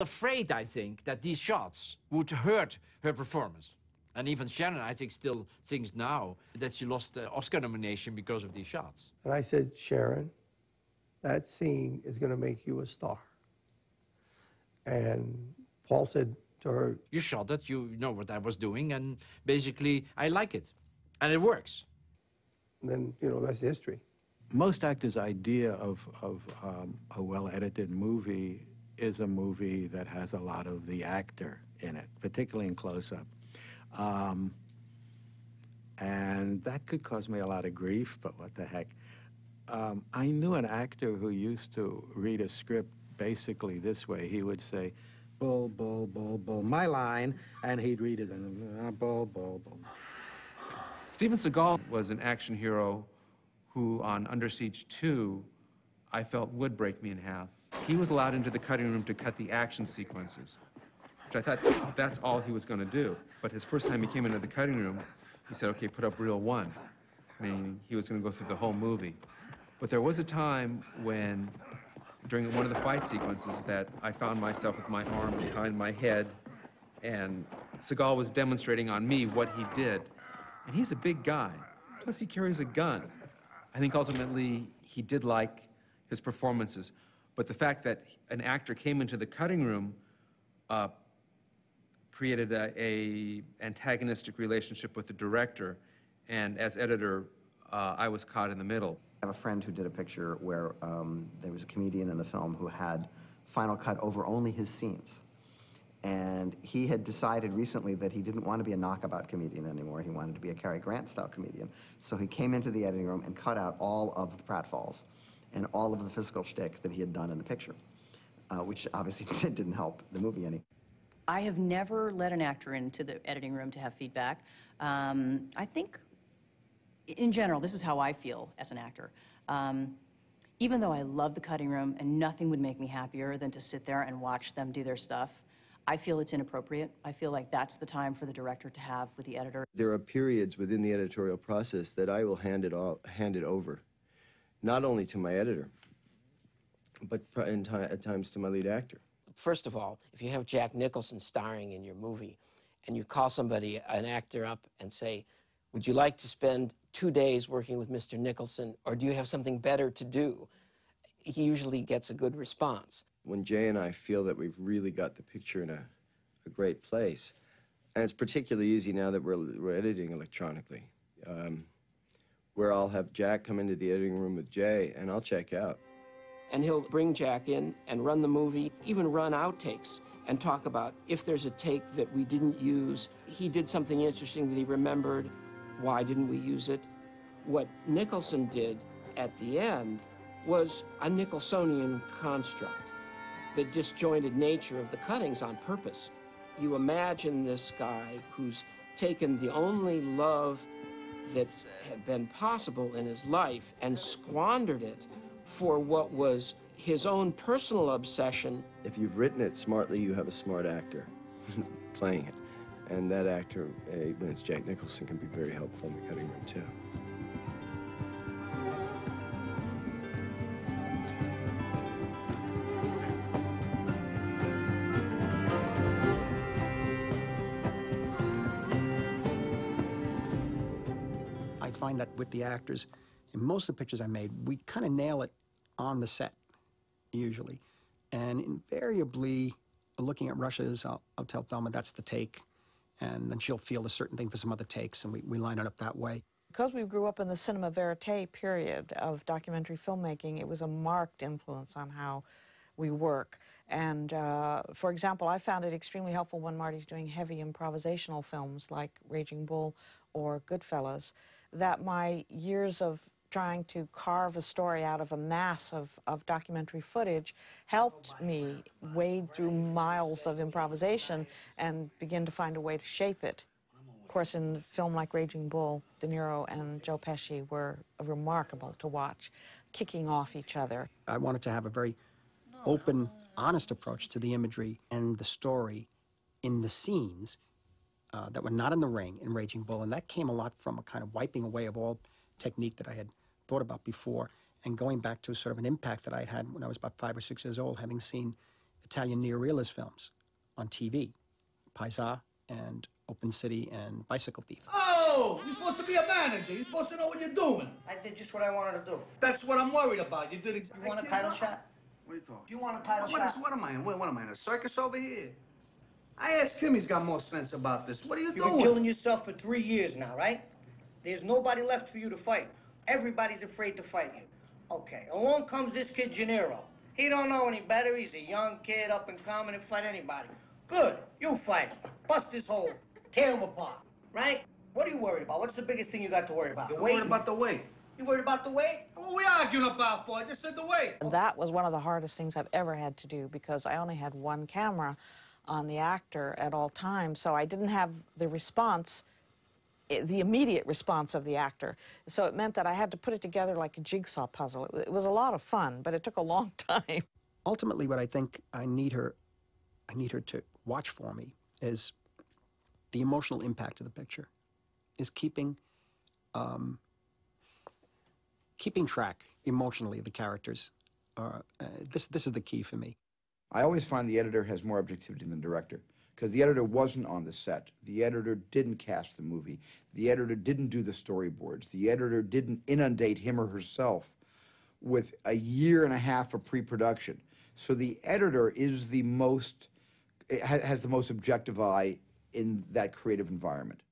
Afraid, I think, that these shots would hurt her performance. And even Shannon, I think, still thinks now that she lost the Oscar nomination because of these shots. And I said, Sharon, that scene is going to make you a star. And Paul said to her, you shot it, you know what I was doing, and basically I like it. And it works. And then, you know, that's history. Most actors' idea of a well-edited movie is a movie that has a lot of the actor in it, particularly in close-up. And that could cause me a lot of grief, but what the heck. I knew an actor who used to read a script basically this way. He would say, bull, bull, bull, bull, my line, and he'd read it, and bull, bull, bull. Steven Seagal was an action hero who, on Under Siege 2, I felt would break me in half. He was allowed into the cutting room to cut the action sequences, which I thought that's all he was going to do. But his first time he came into the cutting room, he said, okay, put up reel 1, meaning he was going to go through the whole movie. But there was a time when, during one of the fight sequences, that I found myself with my arm behind my head, and Seagal was demonstrating on me what he did. And he's a big guy, plus he carries a gun. I think ultimately he did like his performances, but the fact that an actor came into the cutting room created a antagonistic relationship with the director, and as editor, I was caught in the middle. I have a friend who did a picture where there was a comedian in the film who had final cut over only his scenes. And he had decided recently that he didn't want to be a knockabout comedian anymore. He wanted to be a Cary Grant-style comedian. So he came into the editing room and cut out all of the pratfalls and all of the physical shtick that he had done in the picture, which obviously didn't help the movie any. I have never let an actor into the editing room to have feedback. I think, in general, this is how I feel as an actor. Even though I love the cutting room and nothing would make me happier than to sit there and watch them do their stuff, I feel it's inappropriate. I feel like that's the time for the director to have with the editor. There are periods within the editorial process that I will hand it over, not only to my editor, but at times to my lead actor. First of all, if you have Jack Nicholson starring in your movie, and you call somebody, an actor, up and say, would you like to spend 2 days working with Mr. Nicholson, or do you have something better to do? He usually gets a good response. When Jay and I feel that we've really got the picture in a great place, and it's particularly easy now that we're editing electronically, where I'll have Jack come into the editing room with Jay, and I'll check out. And he'll bring Jack in and run the movie, even run outtakes, and talk about if there's a take that we didn't use, he did something interesting that he remembered, why didn't we use it? What Nicholson did at the end was a Nicholsonian construct. The disjointed nature of the cuttings on purpose. You imagine this guy who's taken the only love that had been possible in his life and squandered it for what was his own personal obsession. If you've written it smartly, you have a smart actor playing it. And that actor, when it's Jack Nicholson, can be very helpful in the cutting room, too. I find that with the actors, in most of the pictures I made, we kind of nail it on the set, usually. And invariably, looking at rushes, I'll tell Thelma that's the take, and then she'll feel a certain thing for some other takes, and we line it up that way. Because we grew up in the cinema verite period of documentary filmmaking, it was a marked influence on how we work. And for example, I found it extremely helpful when Marty's doing heavy improvisational films like Raging Bull or Goodfellas, that my years of trying to carve a story out of a mass of documentary footage helped me wade through miles of improvisation and begin to find a way to shape it. Of course, in a film like Raging Bull, De Niro and Joe Pesci were remarkable to watch, kicking off each other. I wanted to have a very open, honest approach to the imagery and the story in the scenes that were not in the ring in Raging Bull, and that came a lot from a kind of wiping away of all technique that I had thought about before and going back to sort of an impact that I had when I was about 5 or 6 years old, having seen Italian neorealist films on TV, Paisa and Open City and Bicycle Thief. Oh, you're supposed to be a manager. You're supposed to know what you're doing. I did just what I wanted to do. That's what I'm worried about. You did exactly. You want a title shot? What are you talking? Do you want a title shot? What am I in? What am I in a circus over here? I asked him. He's got more sense about this. What are you You've doing? been killing yourself for 3 years now, right? There's nobody left for you to fight. Everybody's afraid to fight you. Okay, along comes this kid Gennaro. He don't know any better. He's a young kid, up and coming, and fight anybody. Good, you fight him. Bust his hole. Tear him apart, right? What are you worried about? What's the biggest thing you got to worry about? I'm worried about the weight. You worried about the weight? What are we arguing about for? I just said the weight. And that was one of the hardest things I've ever had to do because I only had one camera on the actor at all times, so I didn't have the response, the immediate response of the actor. So it meant that I had to put it together like a jigsaw puzzle. It was a lot of fun, but it took a long time. Ultimately, what I think I need her to watch for me is the emotional impact of the picture, is keeping track emotionally of the characters. This is the key for me. I always find the editor has more objectivity than the director, because the editor wasn't on the set. The editor didn't cast the movie. The editor didn't do the storyboards. The editor didn't inundate him or herself with a year and a half of pre-production. So the editor is the most, has the most objective eye in that creative environment.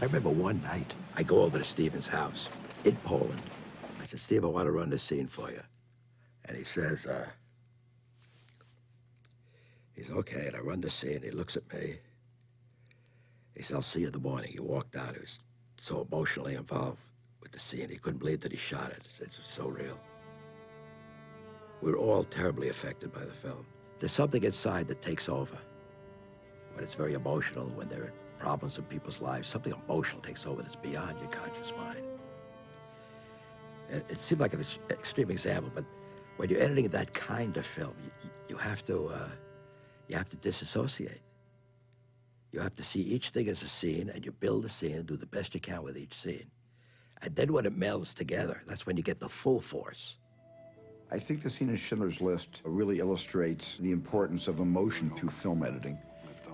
I remember one night, I go over to Steven's house in Poland. I said, Steve, I want to run this scene for you. And he says, he's okay, and I run the scene. He looks at me. He says, I'll see you in the morning. He walked out. He was so emotionally involved with the scene. He couldn't believe that he shot it. It was so real. We were all terribly affected by the film. There's something inside that takes over. When it's very emotional, when there are problems in people's lives, something emotional takes over that's beyond your conscious mind. It seemed like an extreme example, but when you're editing that kind of film, you have to disassociate. You have to see each thing as a scene, and you build the scene and do the best you can with each scene. And then when it melds together, that's when you get the full force. I think the scene in Schindler's List really illustrates the importance of emotion through film editing.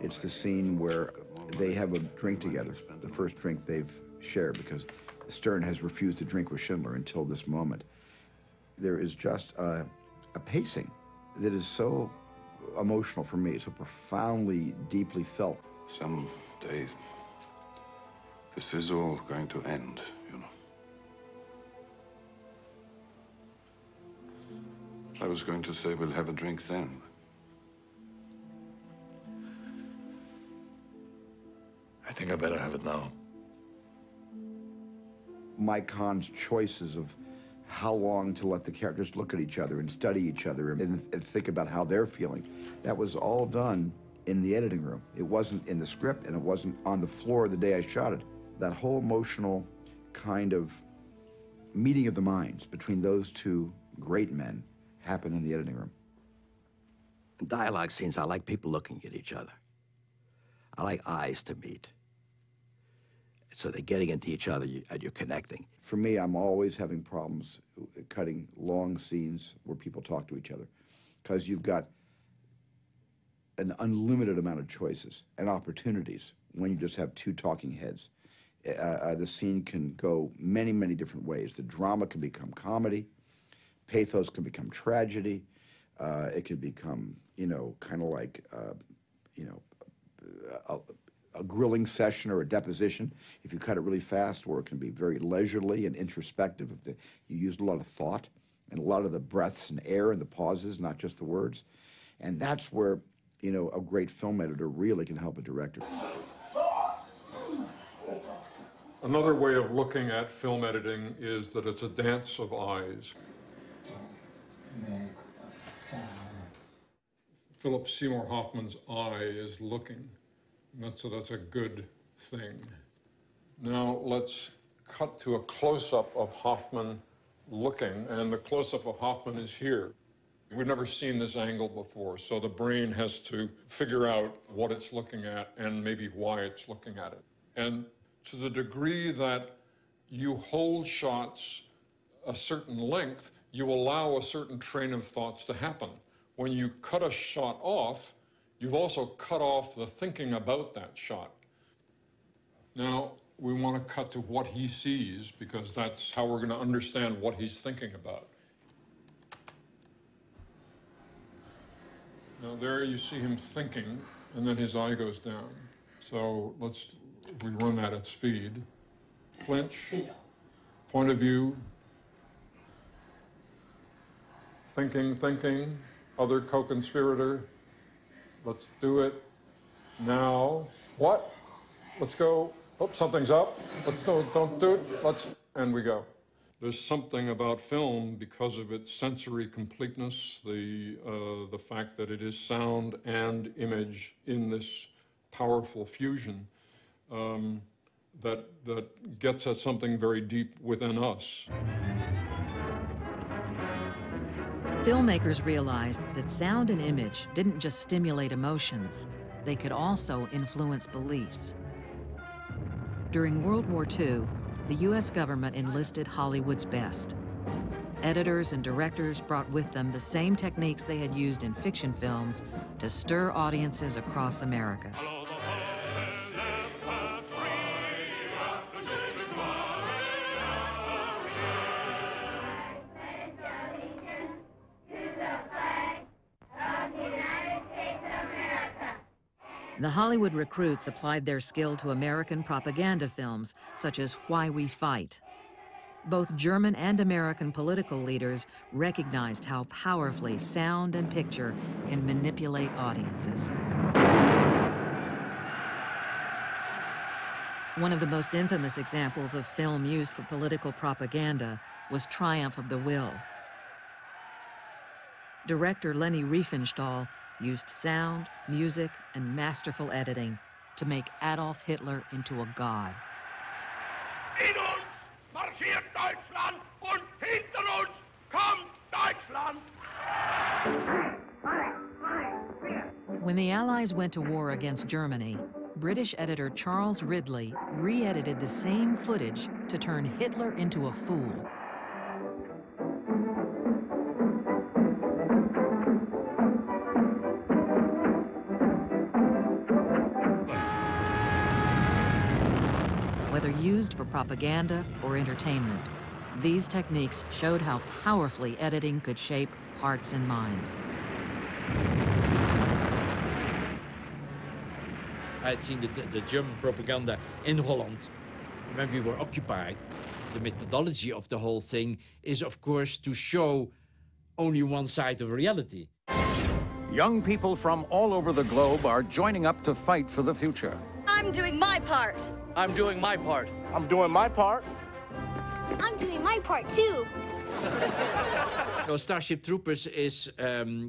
It's the scene where they have a drink together, the first drink they've shared, because Stern has refused to drink with Schindler until this moment. There is just a pacing that is so emotional for me, so profoundly, deeply felt. Someday, this is all going to end, you know. I was going to say we'll have a drink then. I think I better have it now. Mike Hahn's choices of how long to let the characters look at each other and study each other and think about how they're feeling, that was all done in the editing room. It wasn't in the script, and it wasn't on the floor the day I shot it. That whole emotional kind of meeting of the minds between those two great men happened in the editing room. In dialogue scenes, I like people looking at each other. I like eyes to meet. So they're getting into each other and you're connecting. For me, I'm always having problems cutting long scenes where people talk to each other, because you've got an unlimited amount of choices and opportunities when you just have two talking heads. The scene can go many, many different ways. The drama can become comedy. Pathos can become tragedy. It can become, you know, kind of like, you know, a grilling session or a deposition if you cut it really fast, or it can be very leisurely and introspective if you used a lot of thought and a lot of the breaths and air and the pauses, not just the words. And that's where, you know, a great film editor really can help a director. Another way of looking at film editing is that it's a dance of eyes. Philip Seymour Hoffman's eye is looking. So that's a good thing. Now let's cut to a close-up of Hoffman looking, and the close-up of Hoffman is here. We've never seen this angle before, so the brain has to figure out what it's looking at and maybe why it's looking at it. And to the degree that you hold shots a certain length, you allow a certain train of thoughts to happen. When you cut a shot off, you've also cut off the thinking about that shot. Now, we want to cut to what he sees, because that's how we're going to understand what he's thinking about. Now, there you see him thinking, and then his eye goes down. So we run that at speed. Flinch, point of view, thinking, other co-conspirator. Let's do it now. What? Let's go. Oh, something's up. Let's don't do it. And we go. There's something about film, because of its sensory completeness, the fact that it is sound and image in this powerful fusion, that gets at something very deep within us. Filmmakers realized that sound and image didn't just stimulate emotions, they could also influence beliefs. During World War II, the U.S. government enlisted Hollywood's best. Editors and directors brought with them the same techniques they had used in fiction films to stir audiences across America. The Hollywood recruits applied their skill to American propaganda films, such as Why We Fight. Both German and American political leaders recognized how powerfully sound and picture can manipulate audiences. One of the most infamous examples of film used for political propaganda was Triumph of the Will. Director Leni Riefenstahl used sound, music, and masterful editing to make Adolf Hitler into a god. In uns marschiert Deutschland und hinter uns kommt Deutschland. When the Allies went to war against Germany, British editor Charles Ridley re-edited the same footage to turn Hitler into a fool. Whether used for propaganda or entertainment, these techniques showed how powerfully editing could shape hearts and minds. I had seen the German propaganda in Holland when we were occupied. The methodology of the whole thing is, of course, to show only one side of reality. Young people from all over the globe are joining up to fight for the future. I'm doing my part. I'm doing my part. I'm doing my part. I'm doing my part, too. Well, Starship Troopers is,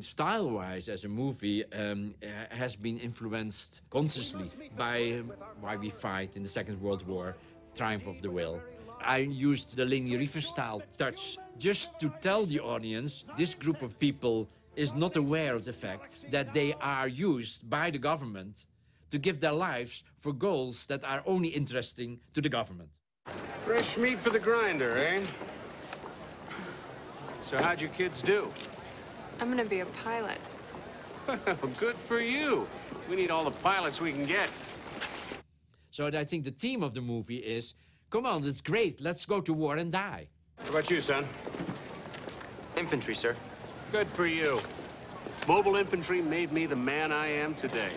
style-wise, as a movie, has been influenced consciously by Why We Fight in the Second World War, Triumph of the Will. I used the Leni Riefenstahl touch just to tell the audience this group of people is not aware of the fact that they are used by the government to give their lives for goals that are only interesting to the government. Fresh meat for the grinder, eh? So how'd your kids do? I'm gonna be a pilot. Good for you. We need all the pilots we can get. So I think the theme of the movie is, come on, that's great, let's go to war and die. What about you, son? Infantry, sir. Good for you. Mobile infantry made me the man I am today.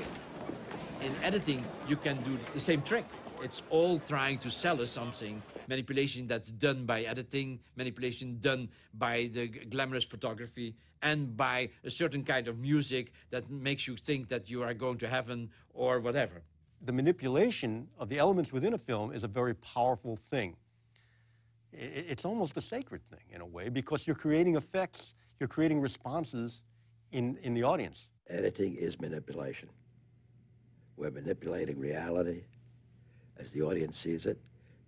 In editing, you can do the same trick. It's all trying to sell us something. Manipulation that's done by editing, manipulation done by the glamorous photography, and by a certain kind of music that makes you think that you are going to heaven or whatever. The manipulation of the elements within a film is a very powerful thing. It's almost a sacred thing in a way, because you're creating effects, you're creating responses in the audience. Editing is manipulation. We're manipulating reality as the audience sees it,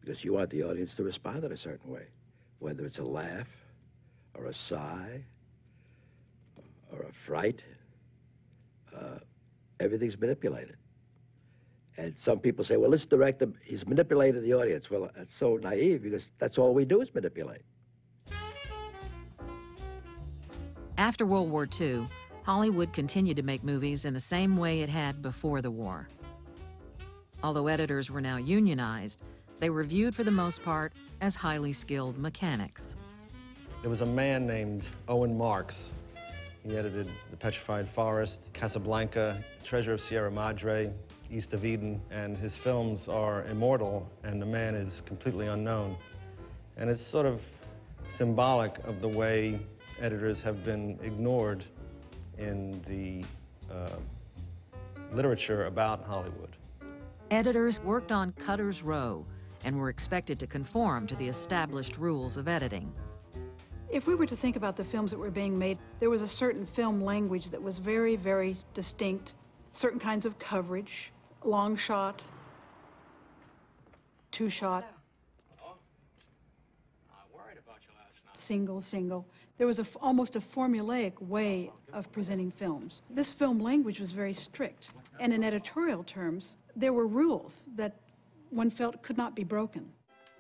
because you want the audience to respond in a certain way, whether it's a laugh or a sigh or a fright. Everything's manipulated. And some people say, well, this director, he's manipulated the audience. Well, that's so naive because that's all we do is manipulate. After World War II, Hollywood continued to make movies in the same way it had before the war. Although editors were now unionized, they were viewed for the most part as highly skilled mechanics. There was a man named Owen Marks. He edited The Petrified Forest, Casablanca, Treasure of Sierra Madre, East of Eden, and his films are immortal, and the man is completely unknown. And it's sort of symbolic of the way editors have been ignored in the literature about Hollywood. Editors worked on cutter's row and were expected to conform to the established rules of editing. If we were to think about the films that were being made, there was a certain film language that was very, very distinct. Certain kinds of coverage, long shot, two shot, single, single. There was almost a formulaic way of presenting films. This film language was very strict. And in editorial terms, there were rules that one felt could not be broken.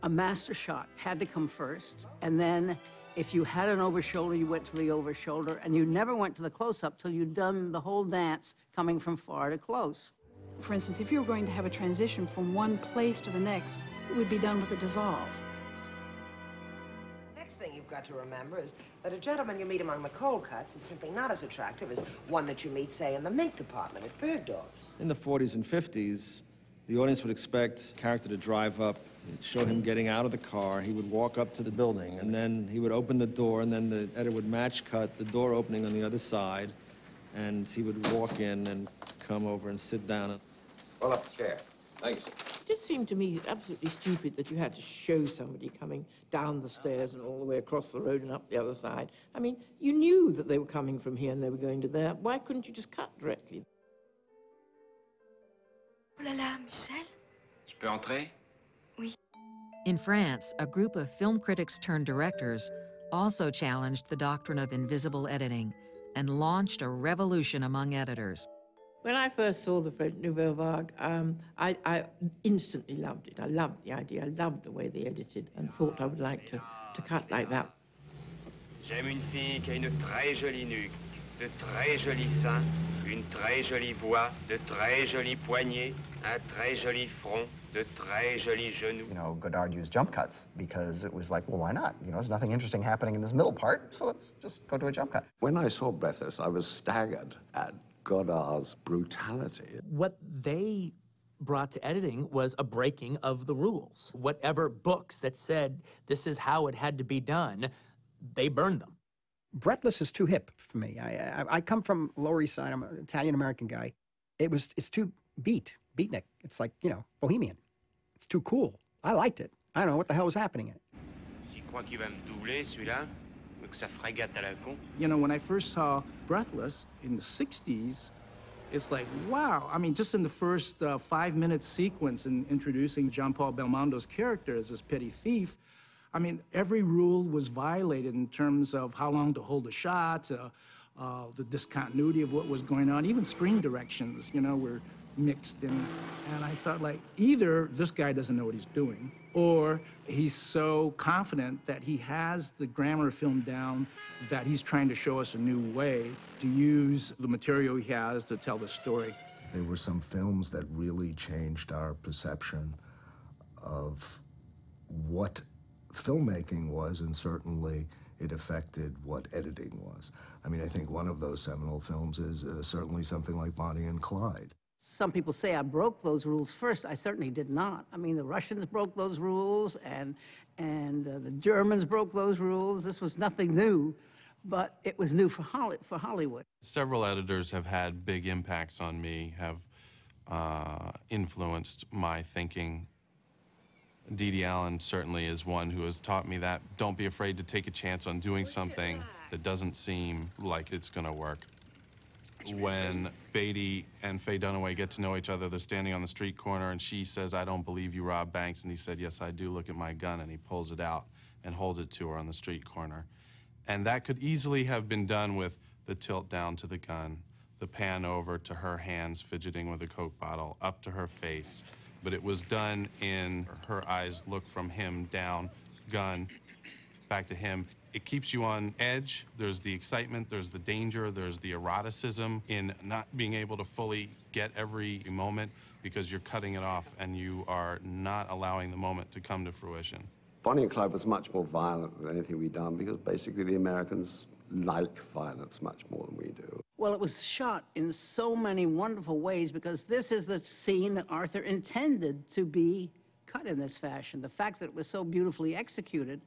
A master shot had to come first, and then if you had an overshoulder, you went to the overshoulder, and you never went to the close-up till you'd done the whole dance coming from far to close. For instance, if you were going to have a transition from one place to the next, it would be done with a dissolve. Next thing you've got to remember is that a gentleman you meet among the cold cuts is simply not as attractive as one that you meet, say, in the mink department at Bergdorf's. In the 40s and 50s, the audience would expect a character to drive up, show him getting out of the car, he would walk up to the building, and then he would open the door, and then the editor would match cut the door opening on the other side, and he would walk in and come over and sit down. Pull up a chair. Thanks. It just seemed to me absolutely stupid that you had to show somebody coming down the stairs and all the way across the road and up the other side. I mean, you knew that they were coming from here and they were going to there. Why couldn't you just cut directly? Oh là là, Michel? Je peux entrer? Oui. In France, a group of film critics turned directors also challenged the doctrine of invisible editing and launched a revolution among editors. When I first saw the French Nouvelle Vague, I instantly loved it. I loved the idea. I loved the way they edited and thought I would like to cut like that. J'aime une fille qui a une très jolie nuque, de très jolis seins, une très jolie voix, de très jolis poignets, un très joli front, de très jolis genoux. You know, Godard used jump cuts because it was like, well, why not? You know, there's nothing interesting happening in this middle part, so let's just go to a jump cut. When I saw Breathless, I was staggered at Godard's brutality. What they brought to editing was a breaking of the rules. Whatever books that said this is how it had to be done, they burned them. Breathless is too hip for me. I come from Lower East Side. I'm an Italian-American guy. It's too beatnik. It's like, you know, bohemian. It's too cool. I liked it. I don't know what the hell was happening in it. J'y crois qu'il va me doubler, celui-là. You know, when I first saw Breathless in the 60s, it's like, wow. I mean, just in the first 5-minute sequence in introducing Jean-Paul Belmondo's character as this petty thief, I mean, every rule was violated in terms of how long to hold a shot, the discontinuity of what was going on, even screen directions, you know, were mixed in. And I thought, like, either this guy doesn't know what he's doing, or he's so confident that he has the grammar of film down that he's trying to show us a new way to use the material he has to tell the story. There were some films that really changed our perception of what filmmaking was, and certainly it affected what editing was. I mean, I think one of those seminal films is certainly something like Bonnie and Clyde. Some people say I broke those rules first. I certainly did not. I mean, the Russians broke those rules, and the Germans broke those rules. This was nothing new, but it was new for Hollywood. Several editors have had big impacts on me, have influenced my thinking. Dede Allen certainly is one who has taught me that don't be afraid to take a chance on doing something that doesn't seem like it's going to work. When Beatty and Faye Dunaway get to know each other, they're standing on the street corner, and she says, "I don't believe you robbed banks." And he said, "Yes, I do. Look at my gun." And he pulls it out and holds it to her on the street corner. And that could easily have been done with the tilt down to the gun, the pan over to her hands fidgeting with a Coke bottle, up to her face. But it was done in her eyes look from him down, gun, back to him. It keeps you on edge. There's the excitement, there's the danger, there's the eroticism in not being able to fully get every moment because you're cutting it off and you are not allowing the moment to come to fruition. Bonnie and Clyde was much more violent than anything we'd done because basically the Americans like violence much more than we do. Well, it was shot in so many wonderful ways because this is the scene that Arthur intended to be cut in this fashion. The fact that it was so beautifully executed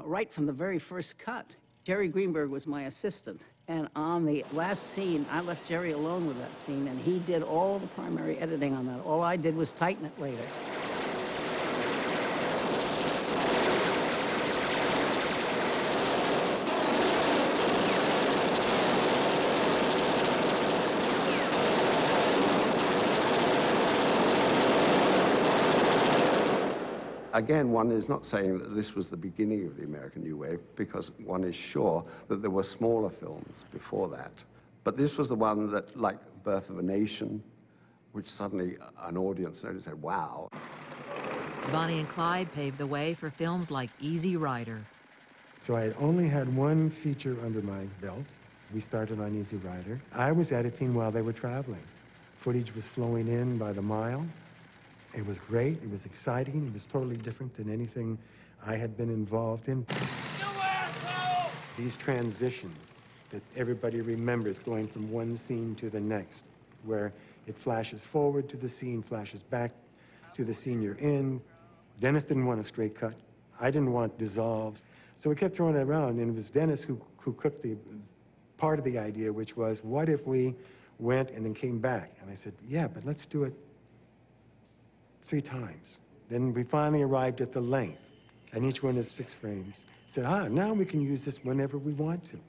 right from the very first cut. Jerry Greenberg was my assistant, and on the last scene, I left Jerry alone with that scene, and he did all the primary editing on that. All I did was tighten it later. Again, one is not saying that this was the beginning of the American New Wave, because one is sure that there were smaller films before that. But this was the one that, like Birth of a Nation, which suddenly an audience noticed and said, wow. Bonnie and Clyde paved the way for films like Easy Rider. So I had only had one feature under my belt. We started on Easy Rider. I was editing while they were traveling. Footage was flowing in by the mile. It was great, it was exciting, it was totally different than anything I had been involved in. These transitions that everybody remembers going from one scene to the next, where it flashes forward to the scene, flashes back to the scene you're in. Dennis didn't want a straight cut. I didn't want dissolves. So we kept throwing it around, and it was Dennis who cooked the part of the idea, which was, what if we went and then came back? And I said, yeah, but let's do it 3 times. Then we finally arrived at the length, and each one is 6 frames. Said, now we can use this whenever we want to.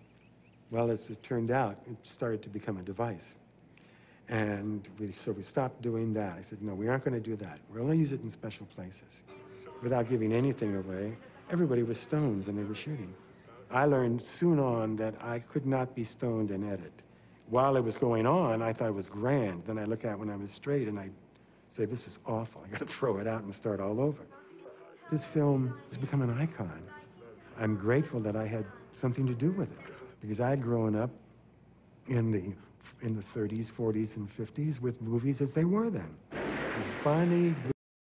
Well, as it turned out, it started to become a device. And so we stopped doing that. I said, no, we aren't going to do that. We'll only use it in special places. Without giving anything away, everybody was stoned when they were shooting. I learned soon on that I could not be stoned and edit. While it was going on, I thought it was grand. Then I look at it when I was straight, and I say, this is awful. I got to throw it out and start all over. This film has become an icon. I'm grateful that I had something to do with it, because I had grown up in the 30s, 40s, and 50s with movies as they were then. And finally